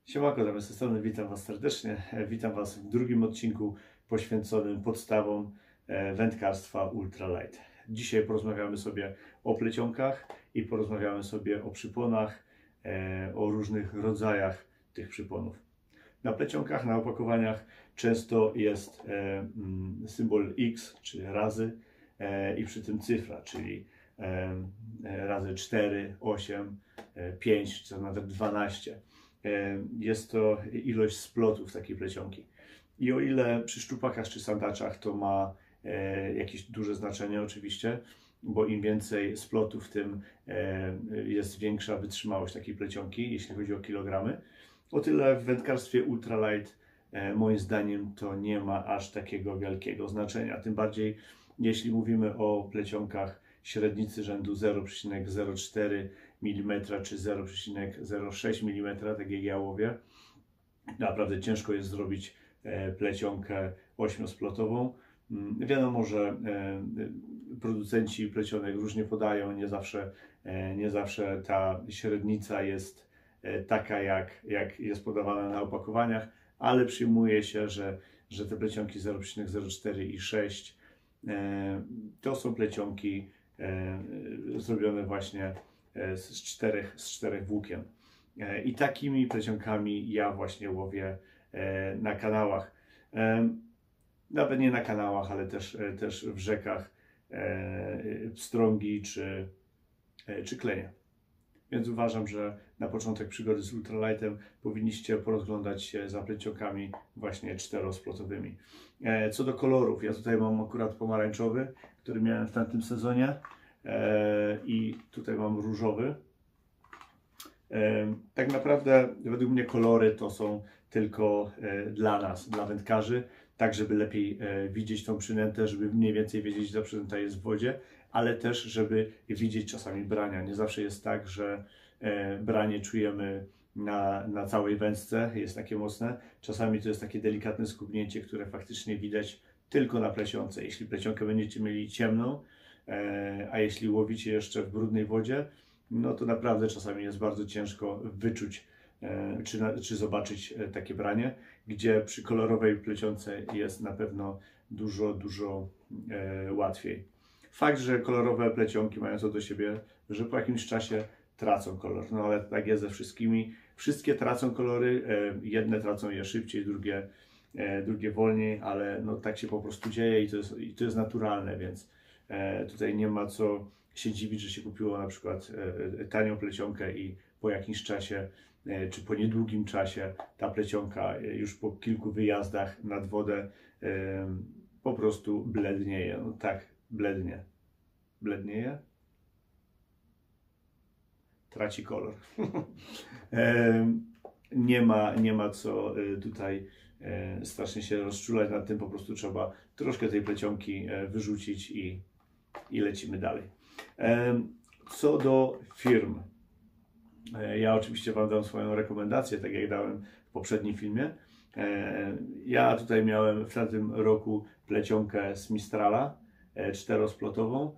Siemanko, z tej strony witam Was serdecznie. Witam Was w drugim odcinku poświęconym podstawom wędkarstwa ultralight. Dzisiaj porozmawiamy sobie o plecionkach i porozmawiamy sobie o przyponach, o różnych rodzajach tych przyponów. Na plecionkach, na opakowaniach często jest symbol X, czyli razy i przy tym cyfra, czyli razy 4, 8, 5 czy nawet 12. Jest to ilość splotów takiej plecionki. I o ile przy szczupakach czy sandaczach to ma jakieś duże znaczenie oczywiście, bo im więcej splotów, tym jest większa wytrzymałość takiej plecionki, jeśli chodzi o kilogramy. O tyle w wędkarstwie ultralight moim zdaniem to nie ma aż takiego wielkiego znaczenia. Tym bardziej jeśli mówimy o plecionkach średnicy rzędu 0,04 mm czy 0,06 mm, tak jak ja łowię. Naprawdę ciężko jest zrobić plecionkę 8-splotową. Wiadomo, że producenci plecionek różnie podają, nie zawsze ta średnica jest taka, jak jest podawana na opakowaniach, ale przyjmuje się, że te plecionki 0,04 i 6 to są plecionki zrobione właśnie z czterech włókien. I takimi plecionkami ja właśnie łowię na kanałach. Nawet nie na kanałach, ale też w rzekach, pstrągi czy klenie. Więc uważam, że na początek przygody z ultralightem powinniście porozglądać się za plecionkami właśnie 4-splotowymi. Co do kolorów, ja tutaj mam akurat pomarańczowy, który miałem w tamtym sezonie i tutaj mam różowy. Tak naprawdę według mnie kolory to są tylko dla nas, dla wędkarzy, tak żeby lepiej widzieć tą przynętę, żeby mniej więcej wiedzieć, że ta przynęta jest w wodzie, ale też żeby widzieć czasami brania. Nie zawsze jest tak, że branie czujemy na całej wędce, jest takie mocne. Czasami to jest takie delikatne skubnięcie, które faktycznie widać tylko na plecionce. Jeśli plecionkę będziecie mieli ciemną, a jeśli łowicie jeszcze w brudnej wodzie, no to naprawdę czasami jest bardzo ciężko wyczuć czy zobaczyć takie branie, gdzie przy kolorowej plecionce jest na pewno dużo łatwiej. Fakt, że kolorowe plecionki mają to do siebie, że po jakimś czasie tracą kolor, no ale tak jest ze wszystkimi. Wszystkie tracą kolory, jedne tracą je szybciej, drugie wolniej, ale no tak się po prostu dzieje i to jest naturalne, więc tutaj nie ma co się dziwić, że się kupiło na przykład tanią plecionkę i po jakimś czasie, czy po niedługim czasie ta plecionka już po kilku wyjazdach nad wodę po prostu blednieje. No tak, blednie. Blednieje? Traci kolor. Nie ma co tutaj strasznie się rozczulać nad tym, po prostu trzeba troszkę tej plecionki wyrzucić i lecimy dalej. Co do firm, ja oczywiście Wam dam swoją rekomendację, tak jak dałem w poprzednim filmie. Ja tutaj miałem w tamtym roku plecionkę z Mistrala 4-splotową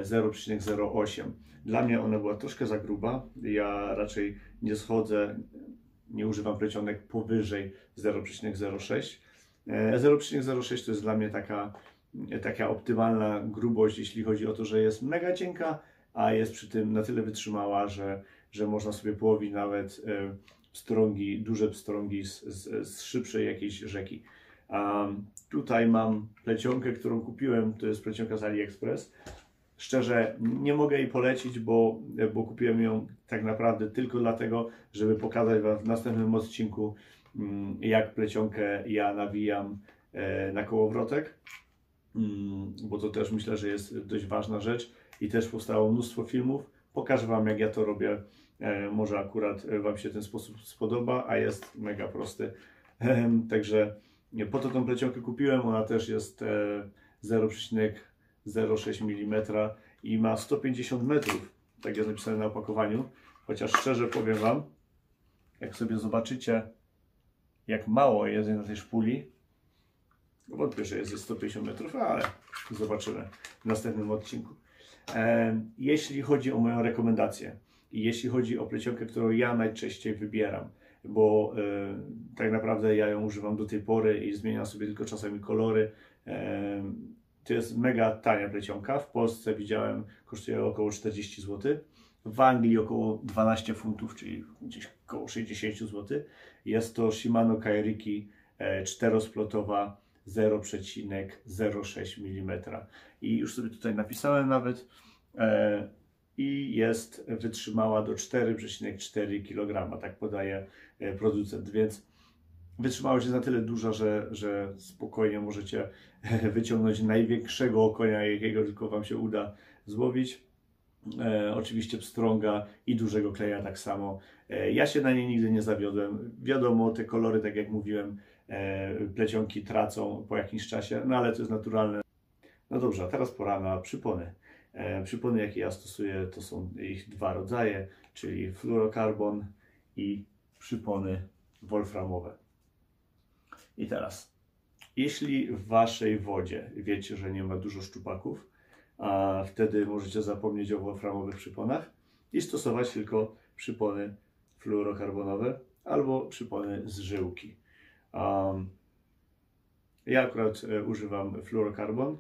0,08. Dla mnie ona była troszkę za gruba. Ja raczej nie schodzę, nie używam plecionek powyżej 0,06. 0,06 to jest dla mnie taka optymalna grubość, jeśli chodzi o to, że jest mega cienka, a jest przy tym na tyle wytrzymała, że można sobie połowić nawet pstrągi, duże pstrągi z szybszej jakiejś rzeki. Tutaj mam plecionkę, którą kupiłem, to jest plecionka z AliExpress. Szczerze nie mogę jej polecić, bo kupiłem ją tak naprawdę tylko dlatego, żeby pokazać Wam w następnym odcinku, jak plecionkę ja nawijam na kołowrotek, bo to też myślę, że jest dość ważna rzecz i też powstało mnóstwo filmów. Pokażę Wam, jak ja to robię. Może akurat Wam się ten sposób spodoba, a jest mega prosty. Także po to tą plecionkę kupiłem. Ona też jest 0,06 mm i ma 150 metrów, tak jest napisane na opakowaniu. Chociaż szczerze powiem Wam, jak sobie zobaczycie, jak mało jest na tej szpuli, Wątpię, że jest 150 metrów, ale zobaczymy w następnym odcinku. Jeśli chodzi o moją rekomendację i jeśli chodzi o plecionkę, którą ja najczęściej wybieram, bo tak naprawdę ja ją używam do tej pory i zmieniam sobie tylko czasami kolory. To jest mega tania plecionka. W Polsce widziałem, kosztuje około 40 zł. W Anglii około 12 funtów, czyli gdzieś około 60 zł. Jest to Shimano Kairiki czterosplotowa 0,06 mm. I już sobie tutaj napisałem nawet. I jest wytrzymała do 4,4 kg, tak podaje producent, więc wytrzymałość jest na tyle duża, że spokojnie możecie wyciągnąć największego okonia, jakiego tylko Wam się uda złowić. Oczywiście pstrąga i dużego kleja tak samo. Ja się na niej nigdy nie zawiodłem. Wiadomo, te kolory, tak jak mówiłem, plecionki tracą po jakimś czasie, no ale to jest naturalne. No dobrze, a teraz pora na przypony. Przypony, jakie ja stosuję, to są ich dwa rodzaje, czyli fluorokarbon i przypony wolframowe. I teraz, jeśli w Waszej wodzie wiecie, że nie ma dużo szczupaków, a wtedy możecie zapomnieć o wolframowych przyponach i stosować tylko przypony fluorokarbonowe albo przypony z żyłki. Ja akurat używam fluorokarbon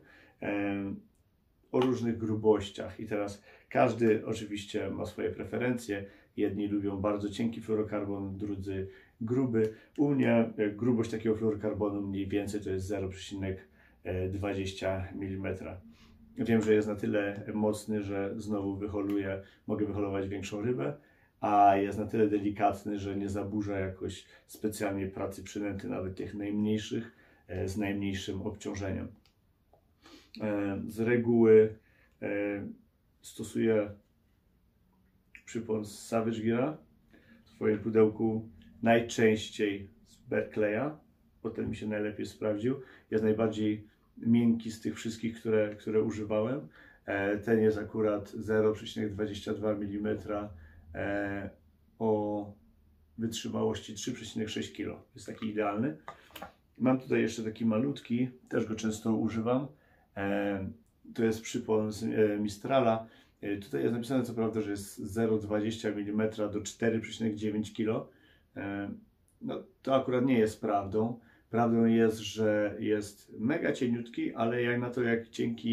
o różnych grubościach i teraz każdy oczywiście ma swoje preferencje. Jedni lubią bardzo cienki fluorokarbon, drudzy gruby. U mnie grubość takiego fluorokarbonu mniej więcej to jest 0,20 mm. Wiem, że jest na tyle mocny, że znowu mogę wyholować większą rybę, a jest na tyle delikatny, że nie zaburza jakoś specjalnie pracy przynęty, nawet tych najmniejszych, z najmniejszym obciążeniem. Z reguły stosuję przypon z Savage Geara w swoim pudełku, najczęściej z Berkeleya, bo ten mi się najlepiej sprawdził. Jest najbardziej miękki z tych wszystkich, które używałem. Ten jest akurat 0,22 mm o wytrzymałości 3,6 kg. Jest taki idealny. Mam tutaj jeszcze taki malutki, też go często używam. To jest przypon z Mistrala. Tutaj jest napisane co prawda, że jest 0,20 mm do 4,9 kg. No, to akurat nie jest prawdą. Prawdą jest, że jest mega cieniutki, ale jak na to jak cienki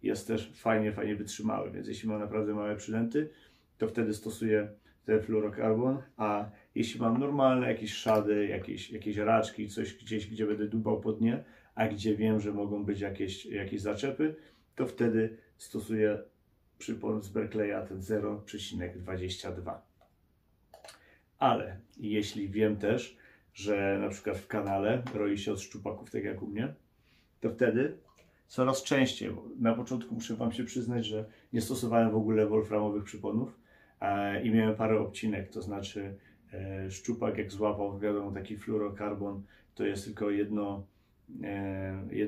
jest też fajnie wytrzymały. Więc jeśli mam naprawdę małe przynęty, to wtedy stosuję ten fluorokarbon, a jeśli mam normalne jakieś szady, jakieś raczki, coś gdzieś, gdzie będę dubał po dnie, a gdzie wiem, że mogą być jakieś zaczepy, to wtedy stosuję przypon z Berkeleya ten 0,22. Ale jeśli wiem też, że na przykład w kanale roi się od szczupaków, tak jak u mnie, to wtedy coraz częściej, bo na początku muszę Wam się przyznać, że nie stosowałem w ogóle wolframowych przyponów i miałem parę obcinek, to znaczy szczupak jak złapał, wiadomo, taki fluorokarbon, to jest tylko jedno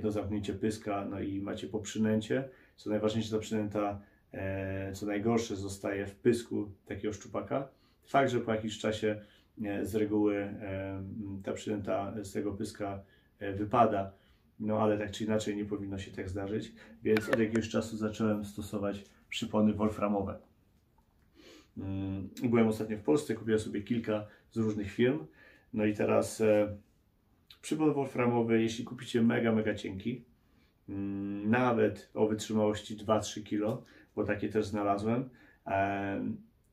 zamknięcie pyska, no i macie po przynęcie. Co najważniejsze, ta przynęta, co najgorsze, zostaje w pysku takiego szczupaka. Fakt, że po jakimś czasie z reguły ta przynęta z tego pyska wypada, no ale tak czy inaczej nie powinno się tak zdarzyć, więc od jakiegoś czasu zacząłem stosować przypony wolframowe. Byłem ostatnio w Polsce, kupiłem sobie kilka z różnych firm, no i teraz przypon wolframowy, jeśli kupicie mega cienki, nawet o wytrzymałości 2-3 kg, bo takie też znalazłem,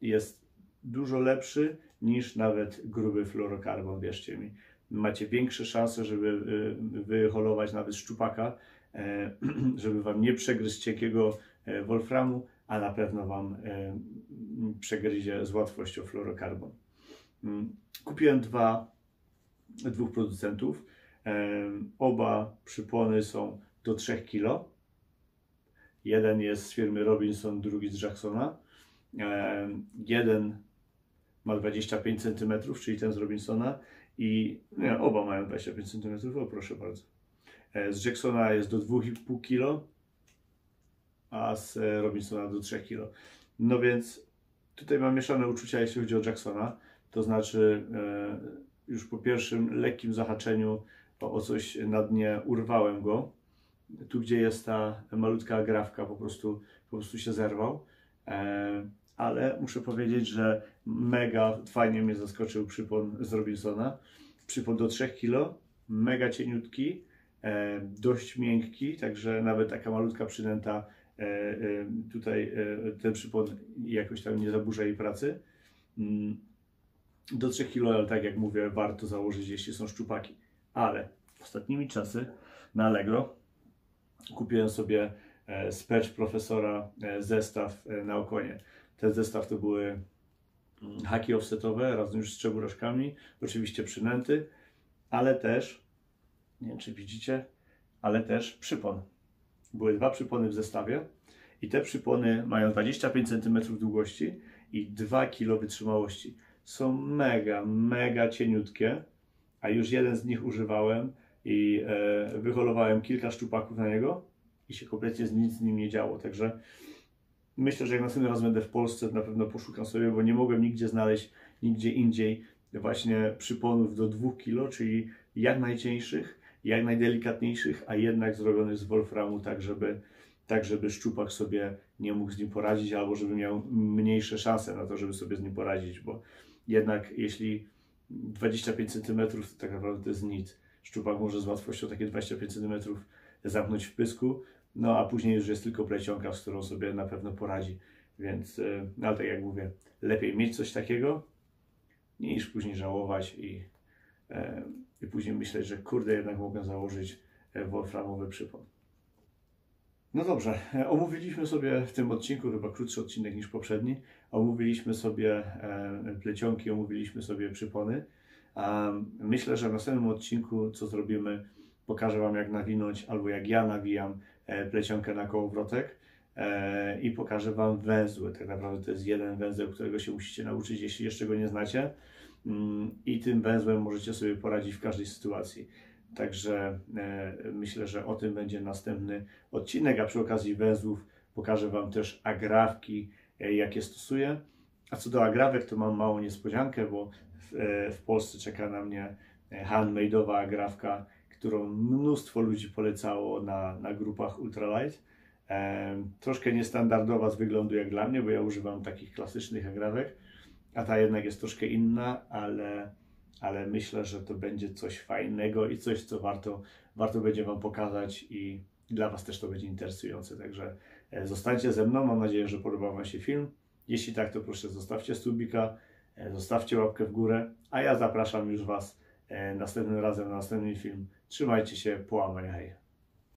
jest dużo lepszy niż nawet gruby fluorokarbon, wierzcie mi. Macie większe szanse, żeby wyholować nawet szczupaka, żeby Wam nie przegryźć cienkiego wolframu, a na pewno Wam przegryzie z łatwością fluorokarbon. Kupiłem dwóch producentów. Oba przypony są do 3 kg. Jeden jest z firmy Robinson, drugi z Jacksona. Jeden ma 25 cm, czyli ten z Robinsona, i nie, oba mają 25 cm, o proszę bardzo. Z Jacksona jest do 2,5 kg, a z Robinsona do 3 kg. No więc tutaj mam mieszane uczucia, jeśli chodzi o Jacksona. To znaczy już po pierwszym lekkim zahaczeniu o coś na dnie, urwałem go. Tu, gdzie jest ta malutka agrafka, po prostu się zerwał. Ale muszę powiedzieć, że mega fajnie mnie zaskoczył przypon z Robinsona. Przypon do 3 kg, mega cieniutki, dość miękki, także nawet taka malutka przynęta tutaj ten przypon jakoś tam nie zaburza jej pracy. Do 3 kg, ale tak jak mówię, warto założyć, jeśli są szczupaki. Ale ostatnimi czasy na Allegro kupiłem sobie z Perch Profesora zestaw na okonie. Ten zestaw to były haki offsetowe razem już z czeburaczkami, oczywiście przynęty, ale też, nie wiem czy widzicie, ale też przypon. Były 2 przypony w zestawie i te przypony mają 25 cm długości i 2 kg wytrzymałości. Są mega cieniutkie, a już jeden z nich używałem i wyholowałem kilka szczupaków na niego i się kompletnie nic z nim nie działo. Także myślę, że jak następny raz będę w Polsce, to na pewno poszukam sobie, bo nie mogłem nigdzie znaleźć, nigdzie indziej właśnie przyponów do 2 kg, czyli jak najcieńszych, jak najdelikatniejszych, a jednak zrobionych z wolframu, tak żeby szczupak sobie nie mógł z nim poradzić, albo żeby miał mniejsze szanse na to, żeby sobie z nim poradzić, bo jednak jeśli 25 cm to tak naprawdę to jest nic. Szczupak może z łatwością takie 25 cm zamknąć w pysku, no a później już jest tylko plecionka, z którą sobie na pewno poradzi. Więc, no ale tak jak mówię, lepiej mieć coś takiego, niż później żałować i później myśleć, że kurde, jednak mogę założyć wolframowy przypon. No dobrze, omówiliśmy sobie w tym odcinku, chyba krótszy odcinek niż poprzedni, omówiliśmy sobie plecionki, omówiliśmy sobie przypony. Myślę, że w następnym odcinku, co zrobimy, pokażę Wam, jak nawinąć, albo jak ja nawijam plecionkę na kołowrotek i pokażę Wam węzły. Tak naprawdę to jest jeden węzeł, którego się musicie nauczyć, jeśli jeszcze go nie znacie, i tym węzłem możecie sobie poradzić w każdej sytuacji. Także myślę, że o tym będzie następny odcinek, a przy okazji węzłów pokażę Wam też agrafki, jakie stosuję. A co do agrafek, to mam małą niespodziankę, bo w Polsce czeka na mnie handmade'owa agrafka, którą mnóstwo ludzi polecało na grupach ultralight. Troszkę niestandardowa z wyglądu jak dla mnie, bo ja używam takich klasycznych agrafek, a ta jednak jest troszkę inna, ale myślę, że to będzie coś fajnego i coś, co warto będzie Wam pokazać i dla Was też to będzie interesujące. Także zostańcie ze mną, mam nadzieję, że podobał Wam się film. Jeśli tak, to proszę zostawcie subika, zostawcie łapkę w górę, a ja zapraszam już Was następnym razem na następny film. Trzymajcie się, połamaj, hej.